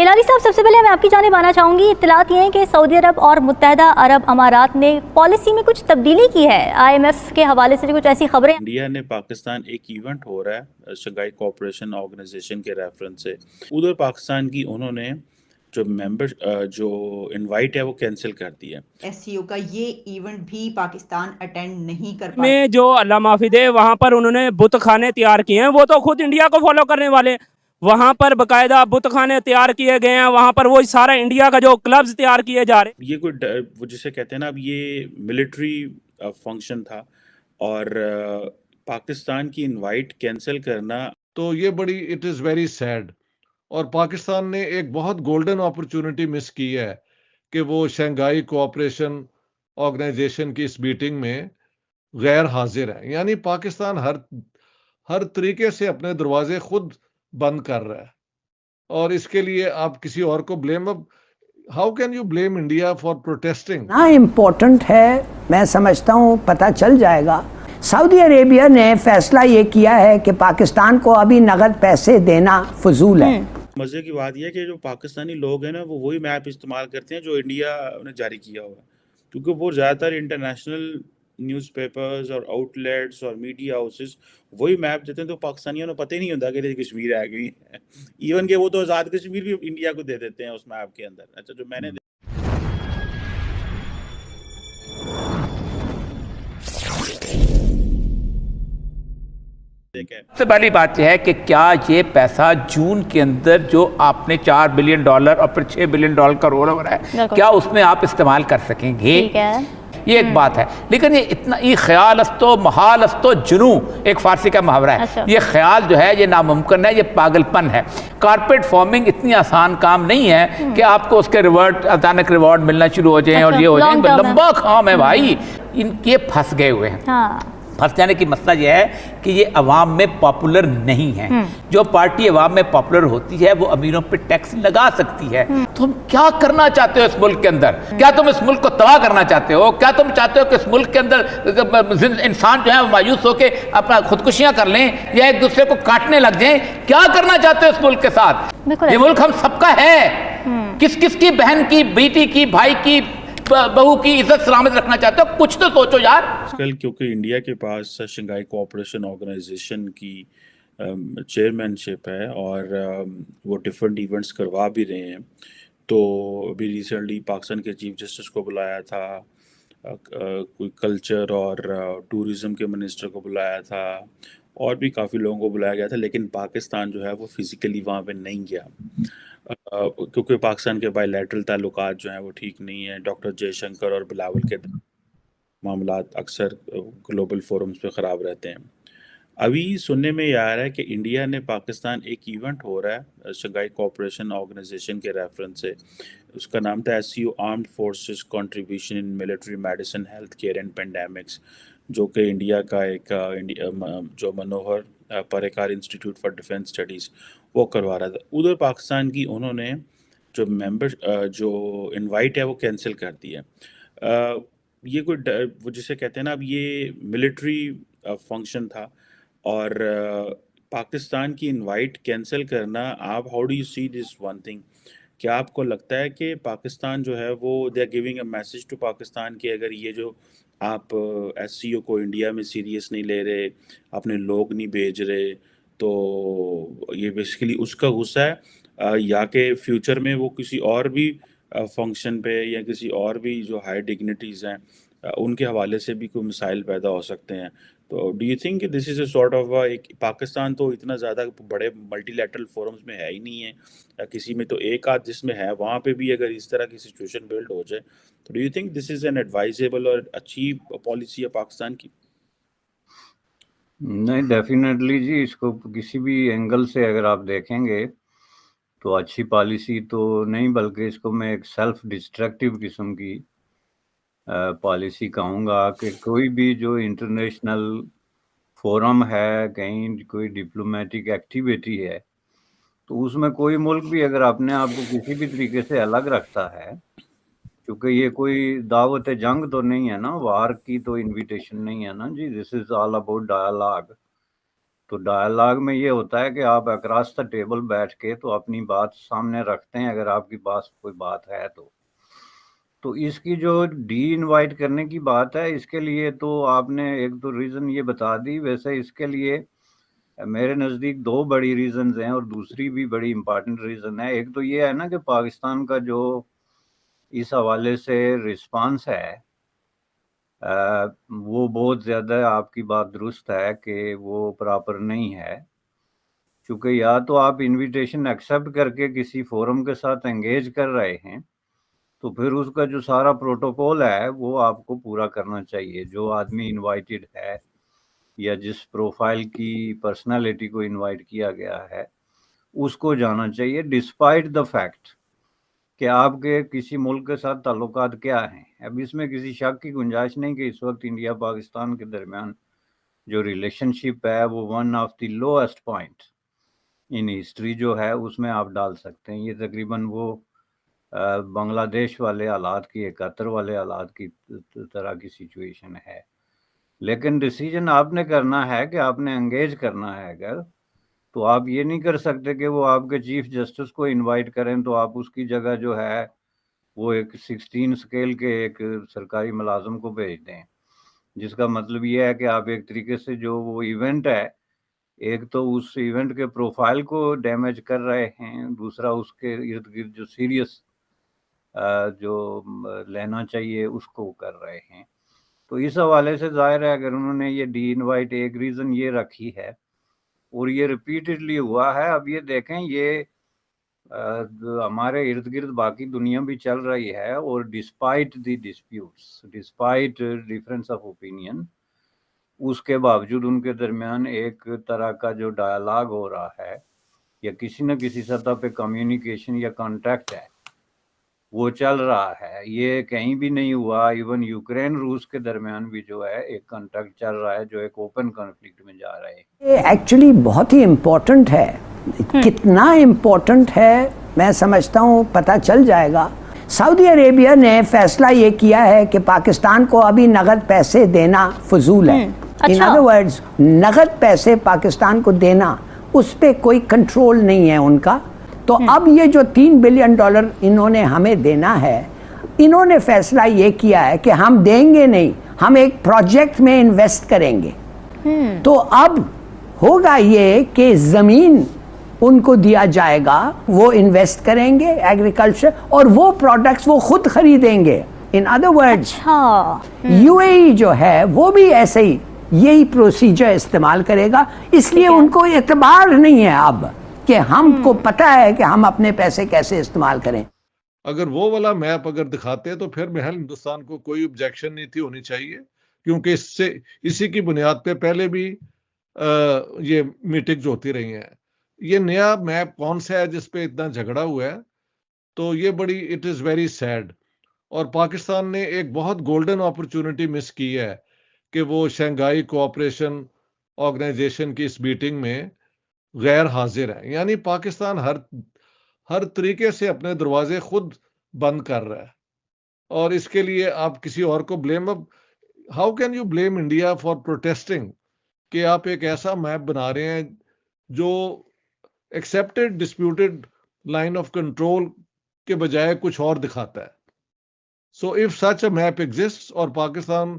Hillary صاحب، سب سے پہلے میں آپ کی جانب آنا چاہوں گی. اطلاعات یہ ہیں کہ سعودی عرب اور متحدہ عرب امارات نے پالیسی میں کچھ تبدیلی کی ہے. آئی ایم ایف کے حوالے سے کچھ ایسی خبریں. انڈیا نے پاکستان ایک ایونٹ ہو رہا ہے شنگھائی کوآپریشن آرگنائزیشن کے ریفرنس سے، ادھر پاکستان کی انہوں نے جو ممبر جو انوائٹ ہے وہ کینسل کر دی ہے. ایس سی او کا یہ ایونٹ بھی پاکستان اٹینڈ نہیں کر پایا. میں جو اللہ معافی دے وہاں پر انہوں نے بت خانے تیار کیے ہیں، وہ تو خود انڈیا کو فالو کرنے والے، وہاں پر باقاعدہ بت خانے تیار کیے گئے ہیں، وہاں پر وہ سارا انڈیا کا جو کلبز تیار کیے جا رہے ہیں. یہ کوئی وہ جسے کہتے ہیں نا، اب یہ ملٹری فنکشن تھا اور پاکستان کی انوائٹ کینسل کرنا، تو یہ بڑی اٹ از ویری سیڈ. اور پاکستان نے ایک بہت گولڈن اپرچونٹی مس کی ہے کہ وہ شنگھائی کوآپریشن آرگنائزیشن کی اس میٹنگ میں غیر حاضر ہے. یعنی پاکستان ہر طریقے سے اپنے دروازے خود بند کر رہا ہے، اور اس کے لیے آپ کسی اور کو blame how can you blame India for protesting? نا امپورٹنٹ ہے، میں سمجھتا ہوں پتہ چل جائے گا. سعودی عربیہ نے فیصلہ یہ کیا ہے کہ پاکستان کو ابھی نقد پیسے دینا فضول ہے. مزے کی بات یہ ہے کہ جو پاکستانی لوگ ہیں نا، وہ وہی میپ استعمال کرتے ہیں جو انڈیا نے جاری کیا ہوا ہے، کیونکہ وہ زیادہ تر انٹرنیشنل نیوز پیپرز اور آؤٹ لیٹس اور میڈیا ہاؤسز وہی میپ دیتے ہیں، تو پاکستانیوں نے پتہ ہی نہیں ہوتا کہ کشمیر آ گئی ہے. ایون کہ وہ تو آزاد کشمیر بھی انڈیا کو دے دیتے ہیں اس میپ کے اندر. اچھا، جو میں نے سب سے پہلی بات یہ ہے کہ کیا یہ پیسہ جون کے اندر جو آپ نے $4 بلین اور پھر $6 بلین کا رول اوور ہے، کیا اس میں آپ استعمال کر سکیں گے؟ یہ ایک بات ہے. لیکن یہ اتنا یہ خیال استو محال استو جنو ایک فارسی کا محاورہ ہے. یہ خیال جو ہے یہ ناممکن ہے، یہ پاگل پن ہے. کارپوریٹ فارمنگ اتنی آسان کام نہیں ہے کہ آپ کو اس کے اچانک ریوارڈ ملنا شروع ہو جائیں اور یہ ہو جائیں. لمبا کام ہے بھائی. ان کے پھنس گئے ہوئے ہیں. پھنس جانے کی مسئلہ یہ ہے کہ یہ عوام میں پاپولر نہیں ہے. جو پارٹی عوام میں پاپولر ہوتی ہے وہ امیروں پہ ٹیکس لگا سکتی ہے. تم کیا کرنا چاہتے ہو اس ملک کے اندر؟ کیا تم اس ملک کو تباہ کرنا چاہتے ہو؟ کیا تم چاہتے ہو کہ اس ملک کے اندر انسان جو ہے مایوس ہو کے اپنا خودکشیاں کر لیں یا ایک دوسرے کو کاٹنے لگ جائیں؟ کیا کرنا چاہتے ہو اس ملک کے ساتھ؟ یہ ملک ہم سب کا ہے. کس کس کی بہن کی، بیٹی کی، بھائی کی، بہو کی عزت سلامت رکھنا چاہتے ہو؟ کچھ تو سوچو یار. کل کیونکہ انڈیا کے پاس شنگھائی کوآپریشن آرگنائزیشن کی چیئرمین شپ ہے اور وہ ڈفرینٹ ایونٹس کروا بھی رہے ہیں، تو ابھی ریسنٹلی پاکستان کے چیف جسٹس کو بلایا تھا، کوئی کلچر اور ٹورزم کے منسٹر کو بلایا تھا، اور بھی کافی لوگوں کو بلایا گیا تھا، لیکن پاکستان جو ہے وہ فزیکلی وہاں پہ نہیں گیا کیونکہ پاکستان کے بائی لیٹرل تعلقات جو ہیں وہ ٹھیک نہیں ہیں. ڈاکٹر جے شنکر اور بلاول کے معاملات اکثر گلوبل فورمز پہ خراب رہتے ہیں. ابھی سننے میں یہ آ رہا ہے کہ انڈیا نے پاکستان ایک ایونٹ ہو رہا ہے شنگھائی کوآپریشن آرگنائزیشن کے ریفرنس سے، اس کا نام تھا S C O armed forces contribution in military medicine health care and pandemics, جو کہ انڈیا کا ایک جو Manohar Parrikar institute for defence studies وہ کروا رہا تھا. ادھر پاکستان کی انہوں نے جو جو انوائٹ ہے وہ کینسل کر دی ہے. یہ کوئی وہ جسے کہتے ہیں نا، اب یہ ملٹری فنکشن تھا اور پاکستان کی انوائٹ کینسل کرنا، آپ how do you see this one thing? کیا آپ کو لگتا ہے کہ پاکستان جو ہے وہ they are giving a message to Pakistan کہ اگر یہ جو آپ ایس سی او کو انڈیا میں سیریس نہیں لے رہے، اپنے لوگ نہیں بھیج رہے، تو یہ بیسیکلی اس کا غصہ ہے، یا کہ فیوچر میں وہ کسی اور بھی فنکشن پہ یا کسی اور بھی جو ہائی ڈگنیٹیز ہیں ان کے حوالے سے بھی کوئی مسائل پیدا ہو سکتے ہیں؟ تو ڈو یو تھنک کہ دس از اے سارٹ آف ایک پاکستان تو اتنا زیادہ بڑے ملٹی لیٹرل فورمز میں ہے ہی نہیں ہے، کسی میں تو ایک آدھ جس میں ہے، وہاں پہ بھی اگر اس طرح کی سچویشن بلڈ ہو جائے تو do you think this is an advisable اور اچھی پالیسی ہے پاکستان کی؟ نہیں، ڈیفینیٹلی جی، اس کو کسی بھی اینگل سے اگر آپ دیکھیں گے تو اچھی پالیسی تو نہیں، بلکہ اس کو میں ایک سیلف ڈسٹرکٹیو قسم کی پالیسی کہوں گا کہ کوئی بھی جو انٹرنیشنل فورم ہے، کہیں کوئی ڈپلومیٹک ایکٹیویٹی ہے، تو اس میں کوئی ملک بھی اگر اپنے آپ کو کسی بھی طریقے سے الگ رکھتا ہے، کیونکہ یہ کوئی دعوت جنگ تو نہیں ہے نا، وار کی تو انویٹیشن نہیں ہے نا جی، دس از آل اباؤٹ ڈائلاگ. تو ڈائلاگ میں یہ ہوتا ہے کہ آپ اکراس دا ٹیبل بیٹھ کے تو اپنی بات سامنے رکھتے ہیں اگر آپ کی پاس کوئی بات ہے تو اس کی جو ڈی انوائٹ کرنے کی بات ہے اس کے لیے تو آپ نے ایک تو ریزن یہ بتا دی. ویسے اس کے لیے میرے نزدیک 2 بڑی ریزنز ہیں اور دوسری بھی بڑی امپارٹنٹ ریزن ہے. ایک تو یہ ہے نا کہ پاکستان کا جو اس حوالے سے رسپانس ہے وہ بہت زیادہ آپ کی بات درست ہے کہ وہ پراپر نہیں ہے. چونکہ یا تو آپ انویٹیشن ایکسیپٹ کر کے کسی فورم کے ساتھ انگیج کر رہے ہیں تو پھر اس کا جو سارا پروٹوکول ہے وہ آپ کو پورا کرنا چاہیے. جو آدمی انوائٹڈ ہے یا جس پروفائل کی پرسنالٹی کو انوائٹ کیا گیا ہے اس کو جانا چاہیے ڈسپائٹ دا فیکٹ کہ آپ کے کسی ملک کے ساتھ تعلقات کیا ہیں. اب اس میں کسی شک کی گنجائش نہیں کہ اس وقت انڈیا پاکستان کے درمیان جو ریلیشن شپ ہے وہ one of the lowest point in history جو ہے اس میں آپ ڈال سکتے ہیں. یہ تقریباً وہ بنگلہ دیش والے حالات کی 71 والے حالات کی طرح کی سچویشن ہے. لیکن ڈیسیجن آپ نے کرنا ہے کہ آپ نے انگیج کرنا ہے اگر تو آپ یہ نہیں کر سکتے کہ وہ آپ کے چیف جسٹس کو انوائٹ کریں تو آپ اس کی جگہ جو ہے وہ ایک 16 اسکیل کے ایک سرکاری ملازم کو بھیج دیں, جس کا مطلب یہ ہے کہ آپ ایک طریقے سے جو وہ ایونٹ ہے ایک تو اس ایونٹ کے پروفائل کو ڈیمیج کر رہے ہیں, دوسرا اس کے ارد گرد جو سیریس جو لینا چاہیے اس کو کر رہے ہیں. تو اس حوالے سے ظاہر ہے اگر انہوں نے یہ ڈی انوائٹ ایک ریزن یہ رکھی ہے اور یہ ریپیٹڈلی ہوا ہے. اب یہ دیکھیں یہ ہمارے ارد گرد باقی دنیا بھی چل رہی ہے اور despite the disputes despite difference of opinion اس کے باوجود ان کے درمیان ایک طرح کا جو ڈائلاگ ہو رہا ہے یا کسی نہ کسی سطح پہ کمیونیکیشن یا کانٹیکٹ ہے وہ چل رہا ہے. یہ کہیں بھی نہیں ہوا. ایون یوکرین روس کے درمیان بھی جو ہے ایک کانٹیکٹ چل رہا ہے جو ایک اوپن کانفلکٹ میں جا رہے ہیں. یہ ایکچولی بہت ہی امپورٹنٹ ہے. کتنا امپورٹنٹ ہے میں سمجھتا ہوں پتہ چل جائے گا. سعودی عربیہ نے فیصلہ یہ کیا ہے کہ پاکستان کو ابھی نقد پیسے دینا فضول ہے. ان ادر ورڈز نقد پیسے پاکستان کو دینا اس پہ کوئی کنٹرول نہیں ہے ان کا. تو اب یہ جو $3 بلین انہوں نے ہمیں دینا ہے, انہوں نے فیصلہ یہ کیا ہے کہ ہم دیں گے نہیں, ہم ایک پروجیکٹ میں انویسٹ کریں گے. تو اب ہوگا یہ کہ زمین ان کو دیا جائے گا, وہ انویسٹ کریں گے ایگریکلچر اور وہ پروڈکٹس وہ خود خریدیں گے. ان ادر ورڈز UAE جو ہے وہ بھی ایسے ہی یہی پروسیجر استعمال کرے گا. اس لیے ان کو اعتبار نہیں ہے اب کہ ہم کو پتہ ہے کہ ہم اپنے پیسے کیسے استعمال کریں. اگر وہ والا میپ اگر دکھاتے تو پھر محل ہندوستان کو کوئی objection نہیں تھی ہونی چاہیے, کیونکہ اسی کی بنیاد پہ پہلے بھی یہ میٹنگز ہوتی رہی ہیں. یہ نیا میپ کون سا ہے جس پہ اتنا جھگڑا ہوا ہے, تو یہ بڑی اٹ از ویری سیڈ. اور پاکستان نے ایک بہت گولڈن اپرچونٹی مس کی ہے کہ وہ شنگھائی کوآپریشن آرگنائزیشن کی اس میٹنگ میں غیر حاضر ہے. یعنی پاکستان ہر طریقے سے اپنے دروازے خود بند کر رہا ہے, اور اس کے لیے آپ کسی اور کو بلیم. اب how can you blame India for protesting کہ آپ ایک ایسا میپ بنا رہے ہیں جو accepted disputed line of control کے بجائے کچھ اور دکھاتا ہے. So if such a map exists اور پاکستان